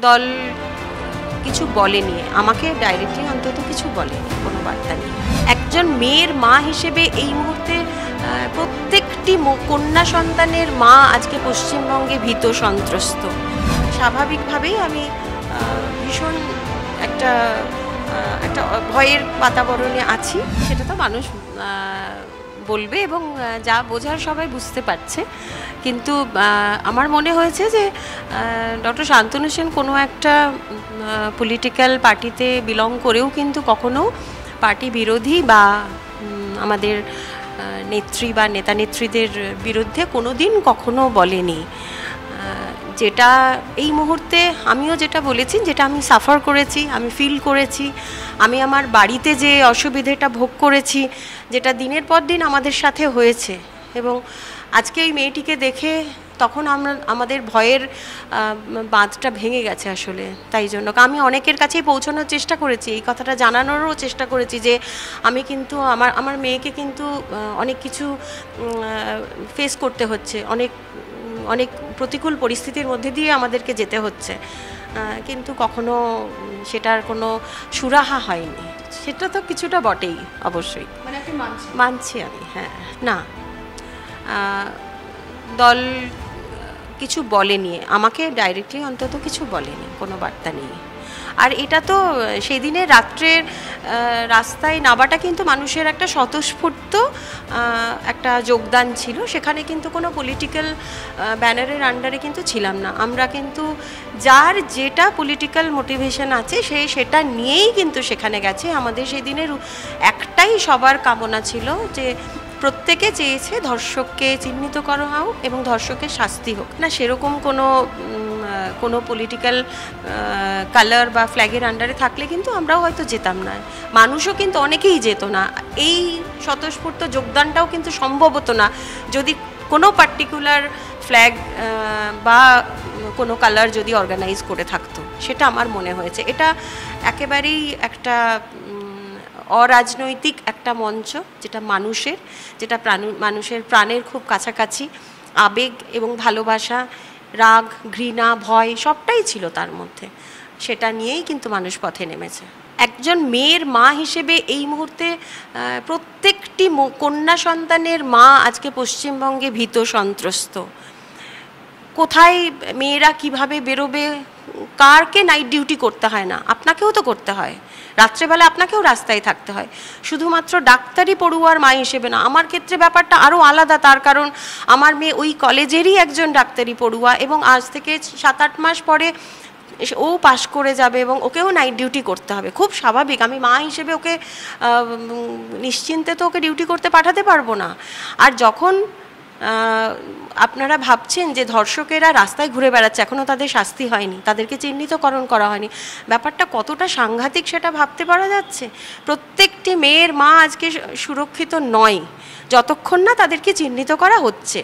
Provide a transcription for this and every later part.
দল কিছু বলেনি, আমাকে ডাইরেক্টলি অন্তত কিছু বলেনি, কোনো বার্তা নেই। একজন মেয়ের মা হিসেবে এই মুহূর্তে প্রত্যেকটি কন্যা সন্তানের মা আজকে পশ্চিমবঙ্গে ভীত সন্ত্রস্ত। স্বাভাবিকভাবেই আমি ভীষণ একটা একটা ভয়ের বাতাবরণে আছি, সেটা তো মানুষ বলবে এবং যা বোঝার সবাই বুঝতে পারছে। কিন্তু আমার মনে হয়েছে যে ডক্টর শান্তনু সেন কোনো একটা পলিটিক্যাল পার্টিতে বিলং করেও কিন্তু কখনো পার্টি বিরোধী বা আমাদের নেত্রী বা নেতা নেত্রীদের বিরুদ্ধে কোনো দিন কখনো বলেনি। যেটা এই মুহূর্তে আমিও যেটা বলেছি, যেটা আমি সাফার করেছি, আমি ফিল করেছি, আমি আমার বাড়িতে যে অসুবিধেটা ভোগ করেছি, যেটা দিনের পর দিন আমাদের সাথে হয়েছে, এবং আজকে এই মেয়েটিকে দেখে তখন আমাদের ভয়ের বাঁধটা ভেঙে গেছে আসলে। তাই জন্য আমি অনেকের কাছেই পৌঁছানোর চেষ্টা করেছি, এই কথাটা জানানোরও চেষ্টা করেছি যে আমি কিন্তু আমার মেয়েকে কিন্তু অনেক কিছু ফেস করতে হচ্ছে, অনেক প্রতিকূল পরিস্থিতির মধ্যে দিয়ে আমাদেরকে যেতে হচ্ছে, কিন্তু কখনো সেটার কোনো সুরাহা হয়নি। সেটা তো কিছুটা বটেই, অবশ্যই মানে আপনি মানছি আমি। হ্যাঁ, না, দল কিছু বলেনি, আমাকে ডাইরেক্টলি অন্তত কিছু বলেনি, কোনো বার্তা নেই। আর এটা তো সেদিনে রাত্রের রাস্তায় নামাটা কিন্তু মানুষের একটা স্বতঃস্ফূর্ত একটা যোগদান ছিল, সেখানে কিন্তু কোনো পলিটিক্যাল ব্যানারের আন্ডারে কিন্তু ছিলাম না আমরা, কিন্তু যার যেটা পলিটিক্যাল মোটিভেশন আছে সেটা নিয়েই কিন্তু সেখানে গেছে। আমাদের সেদিনের একটাই সবার কামনা ছিল যে প্রত্যেকে চেয়েছে ধর্ষককে চিহ্নিত করা হোক এবং ধর্ষকের শাস্তি হোক না। সেরকম কোনো পলিটিক্যাল কালার বা ফ্ল্যাগের আন্ডারে থাকলে কিন্তু আমরাও হয়তো যেতাম না, মানুষও কিন্তু অনেকেই যেত না, এই স্বতঃস্ফূর্ত যোগদানটাও কিন্তু সম্ভব হতো না যদি কোনো পার্টিকুলার ফ্ল্যাগ বা কোনো কালার যদি অর্গানাইজ করে থাকতো। সেটা আমার মনে হয়েছে এটা একেবারেই একটা অরাজনৈতিক একটা মঞ্চ, যেটা মানুষের প্রাণের খুব কাছাকাছি, আবেগ এবং ভালোবাসা, রাগ, ঘৃণা, ভয় সবটাই ছিল তার মধ্যে। সেটা নিয়েই কিন্তু মানুষ পথে নেমেছে। একজন মেয়ের মা হিসেবে এই মুহূর্তে প্রত্যেকটি কন্যা সন্তানের মা আজকে পশ্চিমবঙ্গে ভীত সন্ত্রস্ত। কোথায় মেয়েরা কিভাবে বেরোবে, কারকে নাইট ডিউটি করতে হয় না, আপনাকেও তো করতে হয়, রাত্রেবেলা আপনাকেও রাস্তায় থাকতে হয়, শুধুমাত্র ডাক্তারি পড়ুয়ার মা হিসেবে না। আমার ক্ষেত্রে ব্যাপারটা আরও আলাদা, তার কারণ আমার মেয়ে ওই কলেজেরই একজন ডাক্তারি পড়ুয়া এবং আজ থেকে 7-8 মাস পরে ও পাশ করে যাবে এবং ওকেও নাইট ডিউটি করতে হবে। খুব স্বাভাবিক, আমি মা হিসেবে ওকে নিশ্চিন্তে তো ওকে ডিউটি করতে পাঠাতে পারবো না। আর যখন আপনারা ভাবছেন যে ধর্ষকেরা রাস্তায় ঘুরে বেড়াচ্ছে, এখনও তাদের শাস্তি হয়নি, তাদেরকে চিহ্নিতকরণ করা হয়নি, ব্যাপারটা কতটা সাংঘাতিক সেটা ভাবতে পারা যাচ্ছে। প্রত্যেকটি মেয়ের মা আজকে সুরক্ষিত নয় যতক্ষণ না তাদেরকে চিহ্নিত করা হচ্ছে,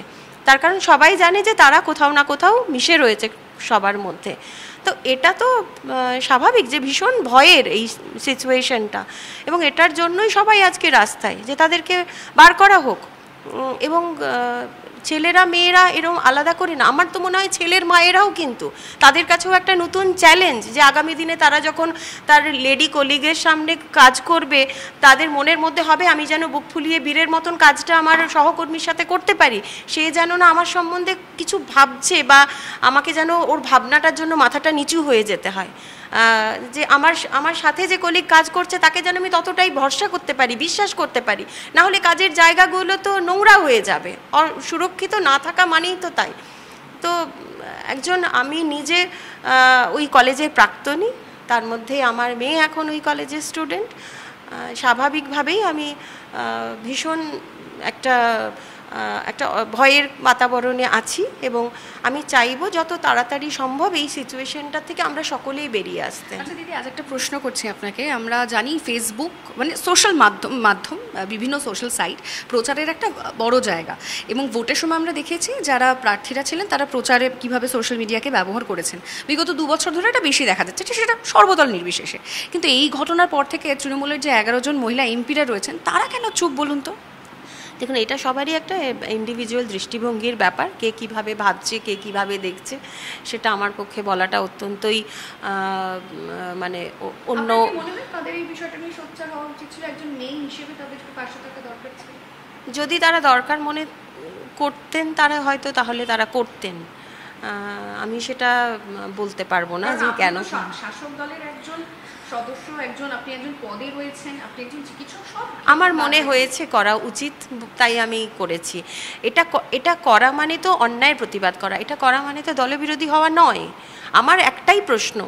তার কারণ সবাই জানে যে তারা কোথাও না কোথাও মিশে রয়েছে সবার মধ্যে। তো এটা তো স্বাভাবিক যে ভীষণ ভয়ের এই সিচুয়েশনটা, এবং এটার জন্যই সবাই আজকে রাস্তায়, যে তাদেরকে বার করা হোক। এবং ছেলেরা মেয়েরা এরকম আলাদা করে না, আমার তো মনে হয় ছেলের মায়েরাও কিন্তু তাদের কাছেও একটা নতুন চ্যালেঞ্জ, যে আগামী দিনে তারা যখন তার লেডি কলিগের সামনে কাজ করবে, তাদের মনের মধ্যে হবে আমি যেন বুক ফুলিয়ে বীরের মতন কাজটা আমার সহকর্মীর সাথে করতে পারি, সে যেন না আমার সম্বন্ধে কিছু ভাবছে বা আমাকে যেন ওর ভাবনাটার জন্য মাথাটা নিচু হয়ে যেতে হয়, যে আমার সাথে যে কলিগ কাজ করছে তাকে যেন আমি ততটাই ভরসা করতে পারি, বিশ্বাস করতে পারি, না হলে কাজের জায়গাগুলো তো নোংরা হয়ে যাবে। সুরক্ষিত না থাকা মানেই তো তাই। তো আমি নিজে ওই কলেজের প্রাক্তনী, তার মধ্যে আমার মেয়ে এখন ওই কলেজের স্টুডেন্ট। স্বাভাবিকভাবেই আমি ভীষণ একটা ভয়ের বাতাবরণে আছি এবং আমি চাইবো যত তাড়াতাড়ি সম্ভব এই সিচুয়েশনটা থেকে আমরা সকলেই বেরিয়ে আসতে। আচ্ছা দিদি, আজ একটা প্রশ্ন করছি আপনাকে। আমরা জানি ফেসবুক মানে সোশ্যাল মাধ্যম বিভিন্ন সোশ্যাল সাইট প্রচারের একটা বড় জায়গা, এবং ভোটের সময় আমরা দেখেছি যারা প্রার্থীরা ছিলেন তারা প্রচারে কিভাবে সোশ্যাল মিডিয়াকে ব্যবহার করেছেন। বিগত 2 বছর ধরে এটা বেশি দেখা যাচ্ছে, সেটা সর্বদল নির্বিশেষে। কিন্তু এই ঘটনার পর থেকে তৃণমূলের যে 11 জন মহিলা এমপিরা রয়েছেন তারা কেন চুপ বলুন তো? দেখুন, এটা সবারই একটা ইন্ডিভিজুয়াল দৃষ্টিভঙ্গির ব্যাপার, কে কীভাবে ভাবছে, কে কীভাবে দেখছে, সেটা আমার পক্ষে বলাটা অত্যন্তই মানে অন্য। তাদের এই বিষয়টা নিয়ে সোচ্চার হওয়া উচিত ছিল, একজন মেয়ে হিসেবে তাদেরকে পাশে থাকা দরকার ছিল। যদি তারা দরকার মনে করতেন তারা হয়তো তাহলে তারা করতেন, আমি সেটা বলতে পারবো না যে কেন। শাসক দলের একজন সদস্য, আপনি একজন পদে রয়েছেন, আপনি একজন চিকিৎসক, সব আমার মনে হয়েছে করা উচিত, তাই আমি করেছি। এটা করা মানে তো অন্যায়ের প্রতিবাদ করা, এটা করা মানে তো দলবিরোধী হওয়া নয়। আমার একটাই প্রশ্ন,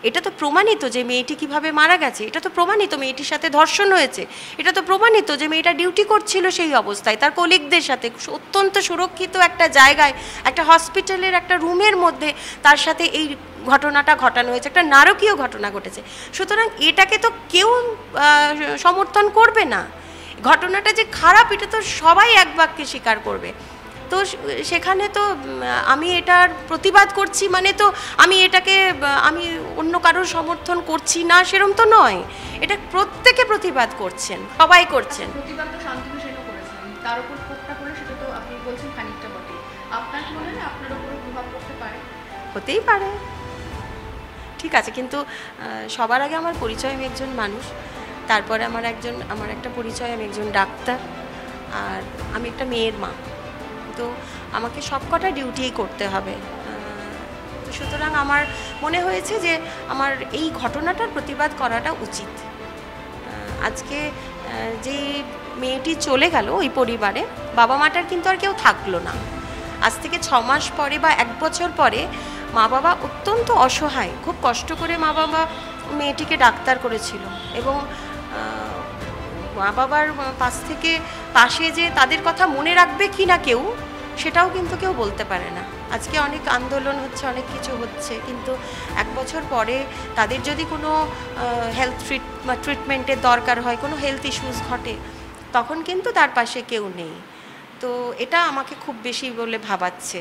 এটা তো প্রমাণিত যে মেয়েটি কিভাবে মারা গেছে, এটা তো প্রমাণিত মেয়েটির সাথে ধর্ষণ হয়েছে, এটা তো প্রমাণিত যে মেয়েটা ডিউটি করছিল সেই অবস্থায় তার কলিগদের সাথে অত্যন্ত সুরক্ষিত একটা জায়গায়, একটা হসপিটালের একটা রুমের মধ্যে তার সাথে এই ঘটনাটা ঘটানো হয়েছে, একটা নারকীয় ঘটনা ঘটেছে। সুতরাং এটাকে তো কেউ সমর্থন করবে না। ঘটনাটা যে খারাপ এটা তো সবাই এক বাক্যে স্বীকার করবে। তো সেখানে তো আমি এটার প্রতিবাদ করছি মানে তো আমি এটাকে আমি অন্য কারোর সমর্থন করছি না সেরকম তো নয়। এটা প্রত্যেকে প্রতিবাদ করছেন, সবাই করছেন। প্রতিবাদ তো শান্তনু সেনও করেছেন, তার উপর ক্ষোভটা করে সেটা তো আপনি বলছেন খানিকটা বটে। আপনার কি মনে হয় আপনার উপর প্রভাব পড়তে পারে? হতেই পারে, ঠিক আছে, কিন্তু সবার আগে আমার পরিচয় আমি একজন মানুষ, তারপরে আমার একটা পরিচয় আমি একজন ডাক্তার, আর আমি একটা মেয়ের মা। তো আমাকে সবকটা ডিউটিই করতে হবে। সুতরাং আমার মনে হয়েছে যে আমার এই ঘটনাটার প্রতিবাদ করাটা উচিত। আজকে যে মেয়েটি চলে গেল ওই পরিবারে, বাবা মাটার কিন্তু আর কেউ থাকলো না। আজ থেকে 6 মাস পরে বা 1 বছর পরে মা বাবা অত্যন্ত অসহায়, খুব কষ্ট করে মা বাবা মেয়েটিকে ডাক্তার করেছিল, এবং মা বাবার পাশে যে তাদের কথা মনে রাখবে কি না কেউ, সেটাও কিন্তু কেউ বলতে পারে না। আজকে অনেক আন্দোলন হচ্ছে, অনেক কিছু হচ্ছে, কিন্তু 1 বছর পরে তাদের যদি কোনো হেলথ ট্রিটমেন্টের দরকার হয়, কোনো হেলথ ইস্যুস ঘটে, তখন কিন্তু তার পাশে কেউ নেই। তো এটা আমাকে খুব বেশি বলে ভাবাচ্ছে।